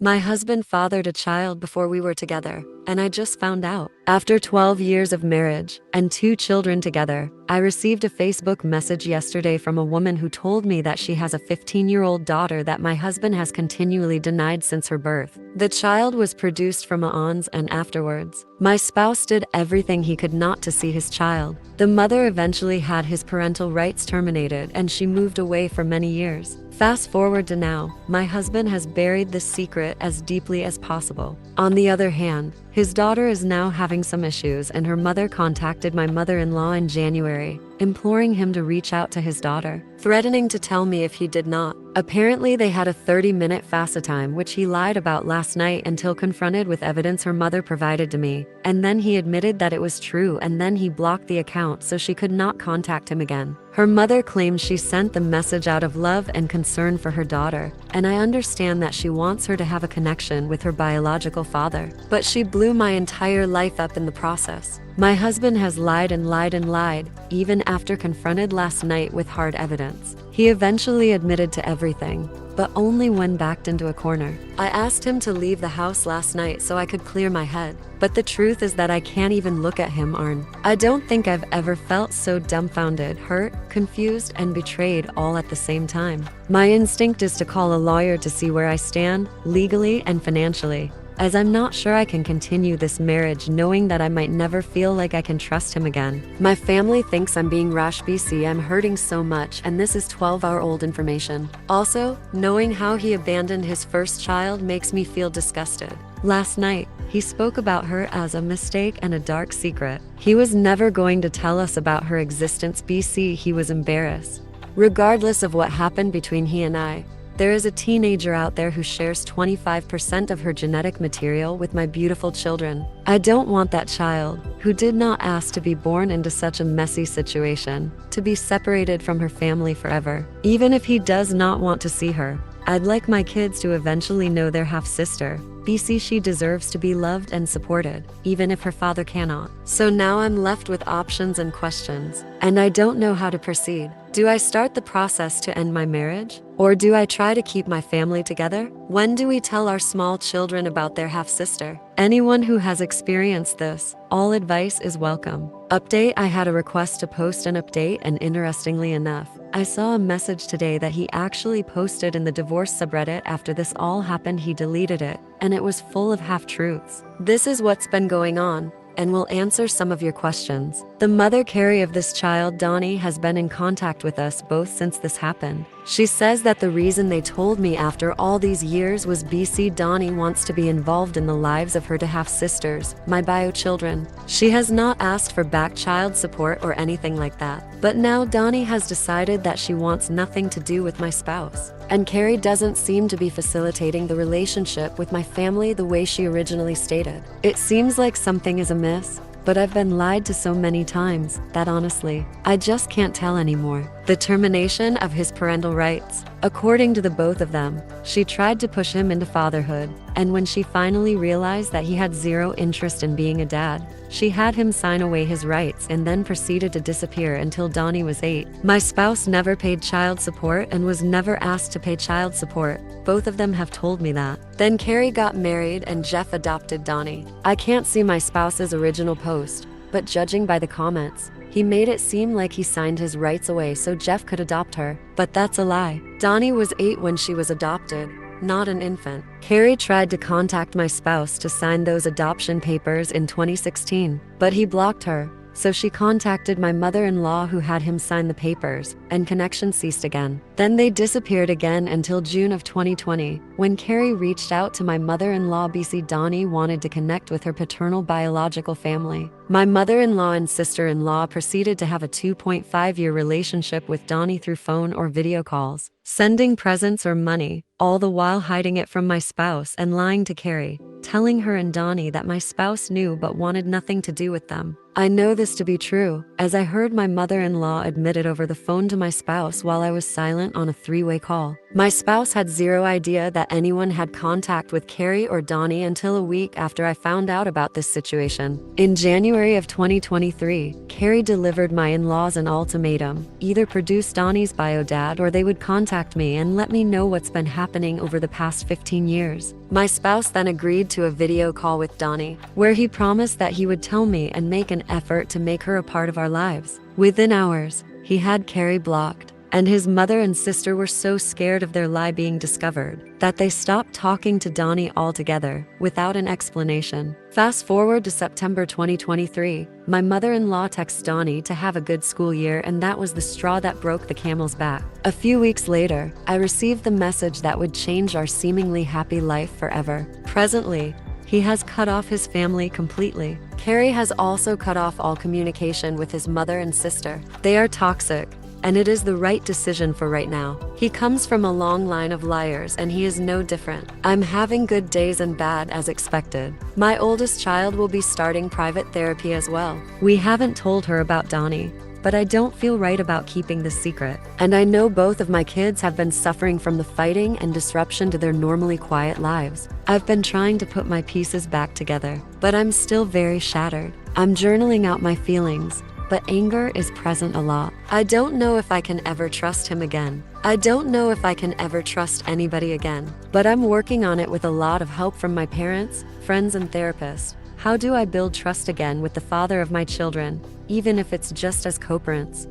My husband fathered a child before we were together, and I just found out. After 12 years of marriage and 2 children together, I received a Facebook message yesterday from a woman who told me that she has a 15-year-old daughter that my husband has continually denied since her birth. The child was produced from a ons and afterwards. My spouse did everything he could not to see his child. The mother eventually had his parental rights terminated and she moved away for many years. Fast forward to now, my husband has buried this secret as deeply as possible. On the other hand, his daughter is now having some issues and her mother contacted my mother-in-law in January, imploring him to reach out to his daughter, threatening to tell me if he did not. Apparently they had a 30-minute FaceTime which he lied about last night until confronted with evidence her mother provided to me, and then he admitted that it was true and then he blocked the account so she could not contact him again. Her mother claims she sent the message out of love and concern for her daughter, and I understand that she wants her to have a connection with her biological father, but she blew my entire life up in the process. My husband has lied and lied and lied, even after confronted last night with hard evidence. He eventually admitted to everything, but only when backed into a corner. I asked him to leave the house last night so I could clear my head, but the truth is that I can't even look at him, Arn. I don't think I've ever felt so dumbfounded, hurt, confused, and betrayed all at the same time. My instinct is to call a lawyer to see where I stand, legally and financially, as I'm not sure I can continue this marriage knowing that I might never feel like I can trust him again. My family thinks I'm being rash. BC, I'm hurting so much, and this is 12-hour-old information. Also, knowing how he abandoned his first child makes me feel disgusted. Last night, he spoke about her as a mistake and a dark secret. He was never going to tell us about her existence. BC, he was embarrassed. Regardless of what happened between he and I, there is a teenager out there who shares 25% of her genetic material with my beautiful children. I don't want that child, who did not ask to be born into such a messy situation, to be separated from her family forever. Even if he does not want to see her, I'd like my kids to eventually know their half-sister. BC, she deserves to be loved and supported, even if her father cannot. So now I'm left with options and questions, and I don't know how to proceed. Do I start the process to end my marriage? Or do I try to keep my family together? When do we tell our small children about their half-sister? Anyone who has experienced this, all advice is welcome. Update: I had a request to post an update, and interestingly enough, I saw a message today that he actually posted in the divorce subreddit. After this all happened, he deleted it, and it was full of half-truths. This is what's been going on, and will answer some of your questions. The mother, Carrie, of this child, Donnie, has been in contact with us both since this happened. She says that the reason they told me after all these years was BC Donnie wants to be involved in the lives of her two half-sisters, my bio children. She has not asked for back child support or anything like that. But now Donnie has decided that she wants nothing to do with my spouse. And Carrie doesn't seem to be facilitating the relationship with my family the way she originally stated. It seems like something is amiss, but I've been lied to so many times that honestly, I just can't tell anymore. The termination of his parental rights. According to the both of them, she tried to push him into fatherhood, and when she finally realized that he had zero interest in being a dad, she had him sign away his rights and then proceeded to disappear until Donnie was 8. My spouse never paid child support and was never asked to pay child support. Both of them have told me that. Then Carrie got married and Jeff adopted Donnie. I can't see my spouse's original post, but judging by the comments, he made it seem like he signed his rights away so Jeff could adopt her. But that's a lie. Donnie was 8 when she was adopted, not an infant. Carrie tried to contact my spouse to sign those adoption papers in 2016, but he blocked her. So she contacted my mother-in-law who had him sign the papers, and connection ceased again. Then they disappeared again until June of 2020, when Carrie reached out to my mother-in-law. BC Donnie wanted to connect with her paternal biological family. My mother-in-law and sister-in-law proceeded to have a 2.5-year relationship with Donnie through phone or video calls, sending presents or money, all the while hiding it from my spouse and lying to Carrie, telling her and Donnie that my spouse knew but wanted nothing to do with them. I know this to be true, as I heard my mother-in-law admit it over the phone to my spouse while I was silent on a three-way call. My spouse had zero idea that anyone had contact with Carrie or Donnie until a week after I found out about this situation. In January of 2023, Carrie delivered my in-laws an ultimatum: either produce Donnie's biodata or they would contact me and let me know what's been happening over the past 15 years. My spouse then agreed to a video call with Donnie, where he promised that he would tell me and make an effort to make her a part of our lives. Within hours, he had Carrie blocked, and his mother and sister were so scared of their lie being discovered that they stopped talking to Donnie altogether without an explanation. Fast forward to September 2023, my mother-in-law texts Donnie to have a good school year, and that was the straw that broke the camel's back. A few weeks later, I received the message that would change our seemingly happy life forever. Presently, he has cut off his family completely. Carrie has also cut off all communication with his mother and sister. They are toxic, and it is the right decision for right now. He comes from a long line of liars, and he is no different. I'm having good days and bad as expected. My oldest child will be starting private therapy as well. We haven't told her about Donnie, but I don't feel right about keeping this secret. And I know both of my kids have been suffering from the fighting and disruption to their normally quiet lives. I've been trying to put my pieces back together, but I'm still very shattered. I'm journaling out my feelings, but anger is present a lot. I don't know if I can ever trust him again. I don't know if I can ever trust anybody again, but I'm working on it with a lot of help from my parents, friends, and therapists. How do I build trust again with the father of my children, even if it's just as co-parents?